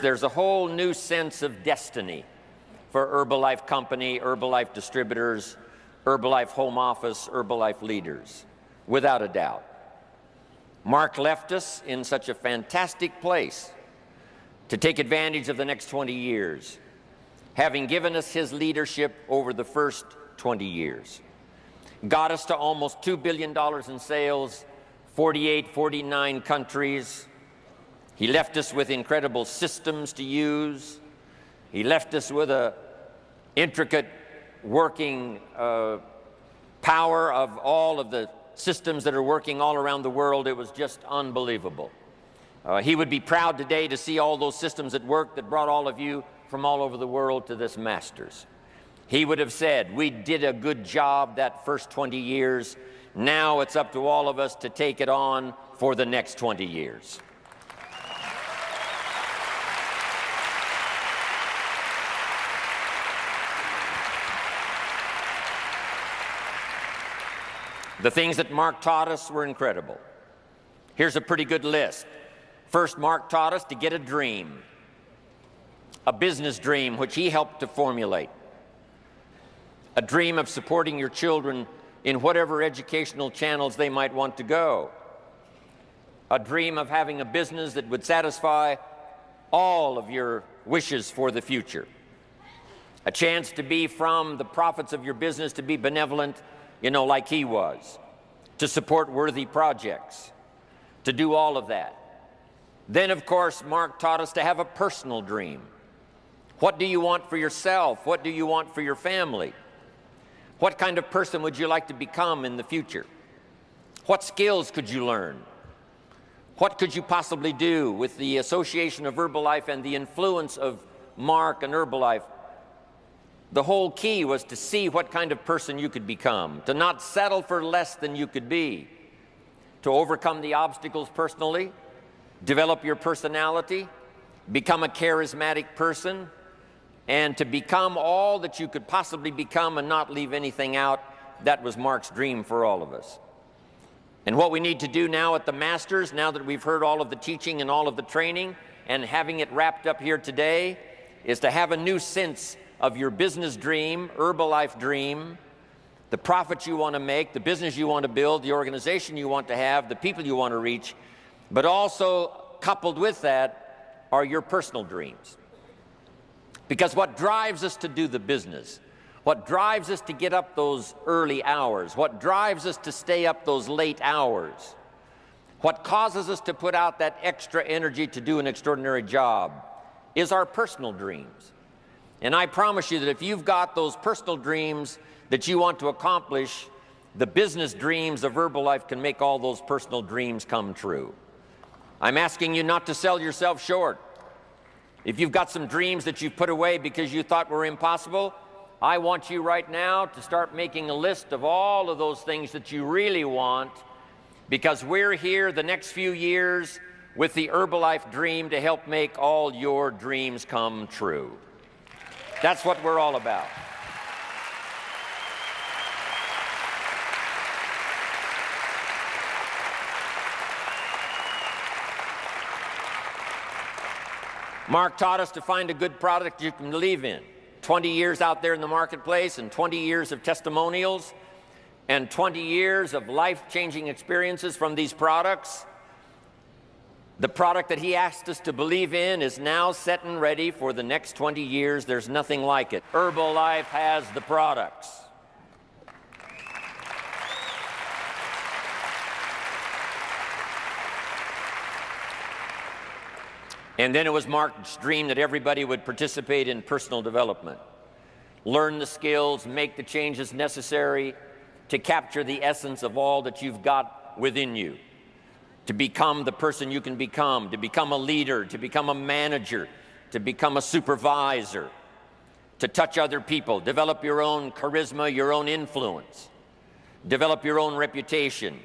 There's a whole new sense of destiny for Herbalife Company, Herbalife distributors, Herbalife home office, Herbalife leaders, without a doubt. Mark left us in such a fantastic place to take advantage of the next 20 years, having given us his leadership over the first 20 years. Got us to almost $2 billion in sales, 48, 49 countries. He left us with incredible systems to use. He left us with an intricate working power of all of the systems that are working all around the world. It was just unbelievable. He would be proud today to see all those systems at work that brought all of you from all over the world to this Masters. He would have said, we did a good job that first 20 years. Now it's up to all of us to take it on for the next 20 years. The things that Mark taught us were incredible. Here's a pretty good list. First, Mark taught us to get a dream, a business dream, which he helped to formulate. A dream of supporting your children in whatever educational channels they might want to go. A dream of having a business that would satisfy all of your wishes for the future. A chance to be from the profits of your business to be benevolent, you know, like he was, to support worthy projects, to do all of that. Then, of course, Mark taught us to have a personal dream. What do you want for yourself? What do you want for your family? What kind of person would you like to become in the future? What skills could you learn? What could you possibly do with the association of Herbalife and the influence of Mark and Herbalife? The whole key was to see what kind of person you could become, to not settle for less than you could be, to overcome the obstacles personally, develop your personality, become a charismatic person, and to become all that you could possibly become and not leave anything out. That was Mark's dream for all of us. And what we need to do now at the Masters, now that we've heard all of the teaching and all of the training and having it wrapped up here today, is to have a new sense of your business dream, Herbalife dream, the profits you want to make, the business you want to build, the organization you want to have, the people you want to reach, but also coupled with that are your personal dreams. Because what drives us to do the business, what drives us to get up those early hours, what drives us to stay up those late hours, what causes us to put out that extra energy to do an extraordinary job is our personal dreams. And I promise you that if you've got those personal dreams that you want to accomplish, the business dreams of Herbalife can make all those personal dreams come true. I'm asking you not to sell yourself short. If you've got some dreams that you've put away because you thought were impossible, I want you right now to start making a list of all of those things that you really want, because we're here the next few years with the Herbalife dream to help make all your dreams come true. That's what we're all about. Mark taught us to find a good product you can believe in. 20 years out there in the marketplace, and 20 years of testimonials, and 20 years of life-changing experiences from these products. The product that he asked us to believe in is now set and ready for the next 20 years. There's nothing like it. Herbalife has the products. And then it was Mark's dream that everybody would participate in personal development. Learn the skills, make the changes necessary to capture the essence of all that you've got within you. To become the person you can become, to become a leader, to become a manager, to become a supervisor, to touch other people, develop your own charisma, your own influence, develop your own reputation,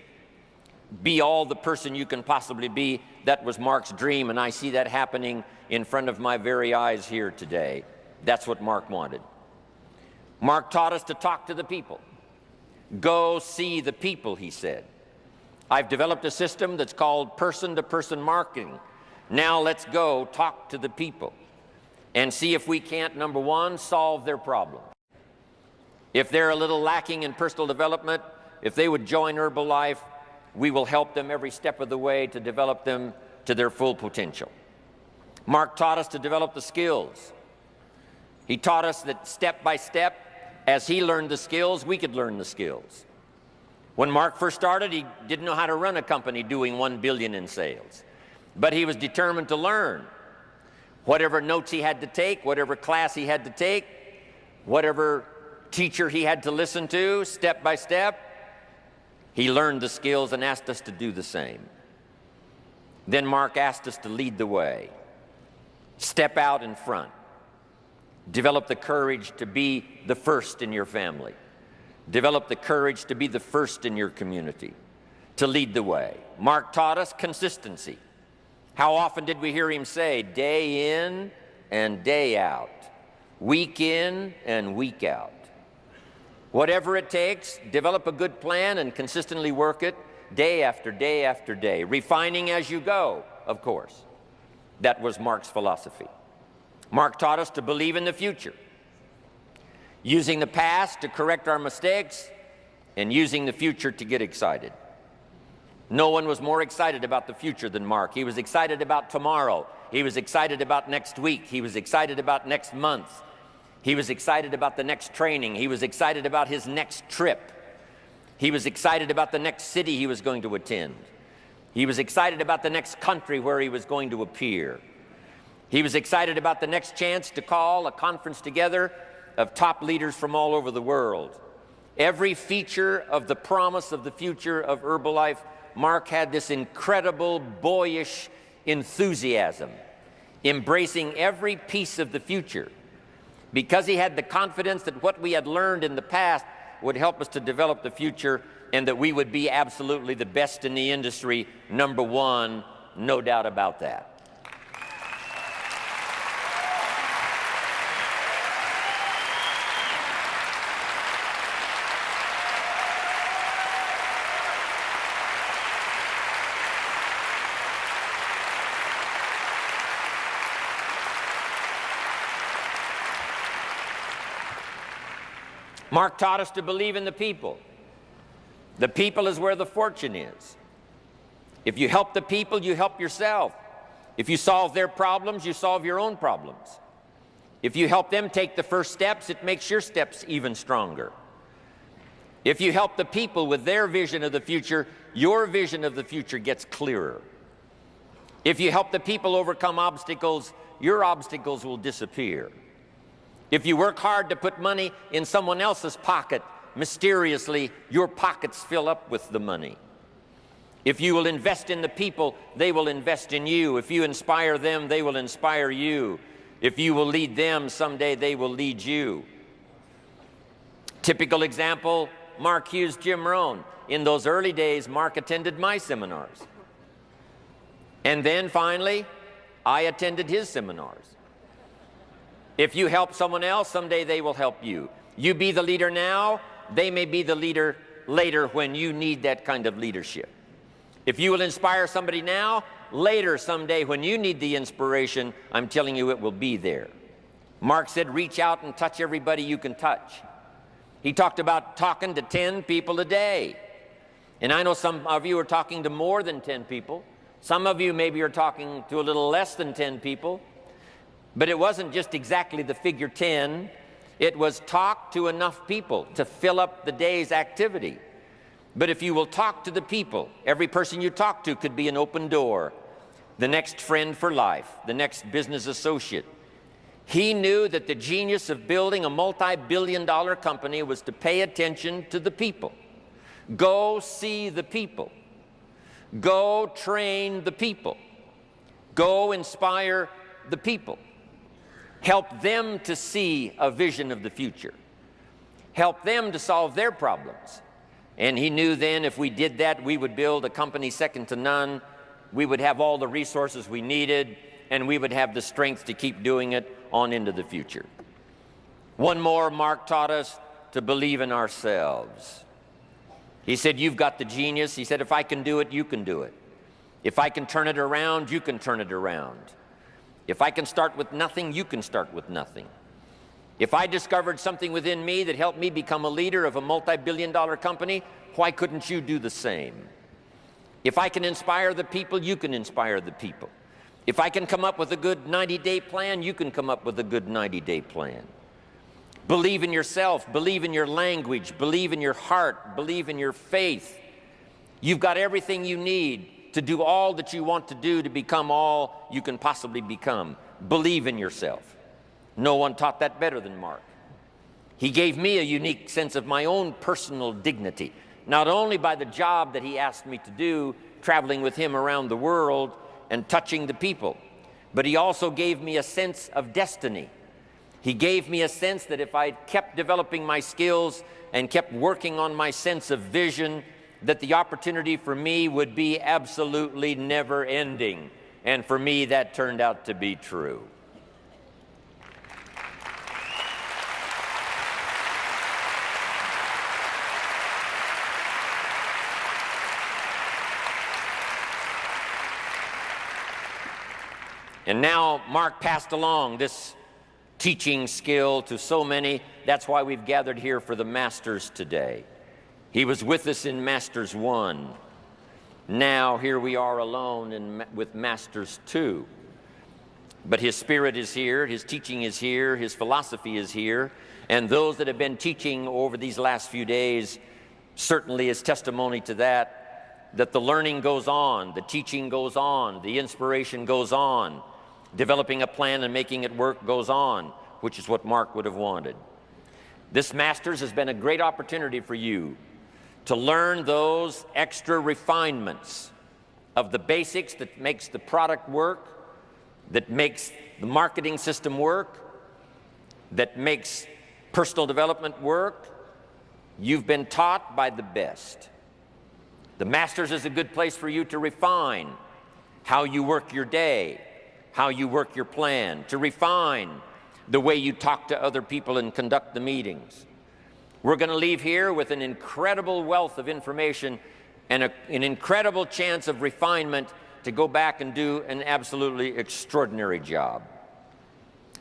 be all the person you can possibly be. That was Mark's dream, and I see that happening in front of my very eyes here today. That's what Mark wanted. Mark taught us to talk to the people. Go see the people, he said. I've developed a system that's called person-to-person marketing, Now let's go talk to the people and see if we can't, number one, solve their problem. If they're a little lacking in personal development, if they would join Herbalife, we will help them every step of the way to develop them to their full potential. Mark taught us to develop the skills. He taught us that step by step, as he learned the skills, we could learn the skills. When Mark first started, he didn't know how to run a company doing $1 billion in sales, but he was determined to learn. Whatever notes he had to take, whatever class he had to take, whatever teacher he had to listen to, step by step, he learned the skills and asked us to do the same. Then Mark asked us to lead the way, step out in front, develop the courage to be the first in your family, develop the courage to be the first in your community, to lead the way. Mark taught us consistency. How often did we hear him say, day in and day out, week in and week out? Whatever it takes, develop a good plan and consistently work it day after day after day, refining as you go, of course. That was Mark's philosophy. Mark taught us to believe in the future, using the past to correct our mistakes and using the future to get excited. No one was more excited about the future than Mark. He was excited about tomorrow. He was excited about next week. He was excited about next month. He was excited about the next training. He was excited about his next trip. He was excited about the next city he was going to attend. He was excited about the next country where he was going to appear. He was excited about the next chance to call a conference together of top leaders from all over the world. Every feature of the promise of the future of Herbalife, Mark had this incredible, boyish enthusiasm, embracing every piece of the future, because he had the confidence that what we had learned in the past would help us to develop the future and that we would be absolutely the best in the industry, number one, no doubt about that. Mark taught us to believe in the people. The people is where the fortune is. If you help the people, you help yourself. If you solve their problems, you solve your own problems. If you help them take the first steps, it makes your steps even stronger. If you help the people with their vision of the future, your vision of the future gets clearer. If you help the people overcome obstacles, your obstacles will disappear. If you work hard to put money in someone else's pocket, mysteriously, your pockets fill up with the money. If you will invest in the people, they will invest in you. If you inspire them, they will inspire you. If you will lead them, someday they will lead you. Typical example, Mark Hughes, Jim Rohn. In those early days, Mark attended my seminars. And then finally, I attended his seminars. If you help someone else, someday they will help you. You be the leader now, they may be the leader later when you need that kind of leadership. If you will inspire somebody now, later someday when you need the inspiration, I'm telling you it will be there. Mark said, reach out and touch everybody you can touch. He talked about talking to 10 people a day. And I know some of you are talking to more than 10 people. Some of you maybe are talking to a little less than 10 people. But it wasn't just exactly the figure 10. It was talk to enough people to fill up the day's activity. But if you will talk to the people, every person you talk to could be an open door, the next friend for life, the next business associate. He knew that the genius of building a multi-billion-dollar company was to pay attention to the people. Go see the people. Go train the people. Go inspire the people. Help them to see a vision of the future. Help them to solve their problems. And he knew then if we did that, we would build a company second to none. We would have all the resources we needed, and we would have the strength to keep doing it on into the future. One more, Mark taught us to believe in ourselves. He said, you've got the genius. He said, if I can do it, you can do it. If I can turn it around, you can turn it around. If I can start with nothing, you can start with nothing. If I discovered something within me that helped me become a leader of a multi-billion-dollar company, why couldn't you do the same? If I can inspire the people, you can inspire the people. If I can come up with a good 90-day plan, you can come up with a good 90-day plan. Believe in yourself, believe in your language, believe in your heart, believe in your faith. You've got everything you need to do all that you want to do to become all you can possibly become. Believe in yourself. No one taught that better than Mark. He gave me a unique sense of my own personal dignity, not only by the job that he asked me to do, traveling with him around the world and touching the people, but he also gave me a sense of destiny. He gave me a sense that if I kept developing my skills and kept working on my sense of vision, that the opportunity for me would be absolutely never ending. And for me, that turned out to be true. And now Mark passed along this teaching skill to so many. That's why we've gathered here for the Masters today. He was with us in Masters 1. Now here we are alone with Masters 2. But his spirit is here, his teaching is here, his philosophy is here, and those that have been teaching over these last few days certainly is testimony to that the learning goes on, the teaching goes on, the inspiration goes on. Developing a plan and making it work goes on, which is what Mark would have wanted. This Masters has been a great opportunity for you to learn those extra refinements of the basics that makes the product work, that makes the marketing system work, that makes personal development work. You've been taught by the best. The Masters is a good place for you to refine how you work your day, how you work your plan, to refine the way you talk to other people and conduct the meetings. We're going to leave here with an incredible wealth of information and an incredible chance of refinement to go back and do an absolutely extraordinary job.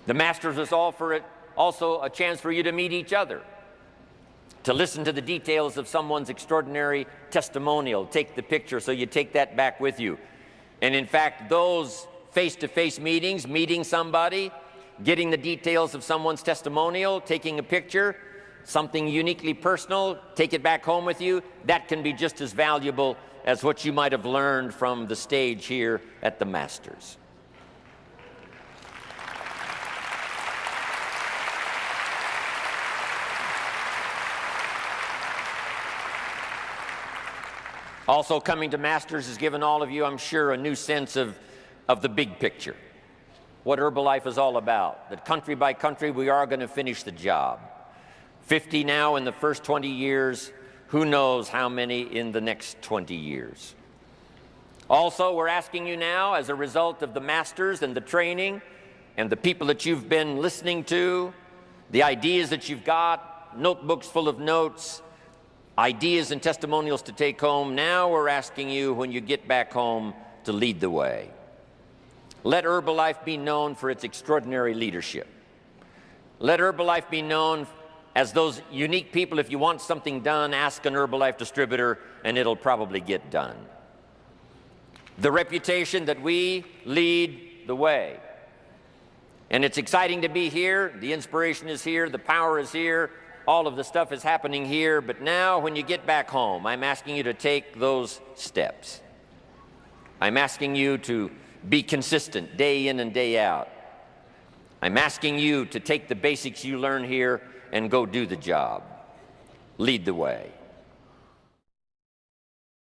The Masters is also a chance for you to meet each other, to listen to the details of someone's extraordinary testimonial, take the picture so you take that back with you. And in fact, those face-to-face meetings, meeting somebody, getting the details of someone's testimonial, taking a picture, something uniquely personal, take it back home with you, that can be just as valuable as what you might have learned from the stage here at the Masters. Also coming to Masters has given all of you, I'm sure, a new sense of the big picture, what Herbalife is all about, that country by country we are going to finish the job. 50 now in the first 20 years, who knows how many in the next 20 years. Also, we're asking you now, as a result of the Masters and the training and the people that you've been listening to, the ideas that you've got, notebooks full of notes, ideas and testimonials to take home, now we're asking you, when you get back home, to lead the way. Let Herbalife be known for its extraordinary leadership. Let Herbalife be known as those unique people. If you want something done, ask an Herbalife distributor and it'll probably get done. The reputation that we lead the way. And it's exciting to be here. The inspiration is here. The power is here. All of the stuff is happening here. But now when you get back home, I'm asking you to take those steps. I'm asking you to be consistent day in and day out. I'm asking you to take the basics you learn here and go do the job. Lead the way.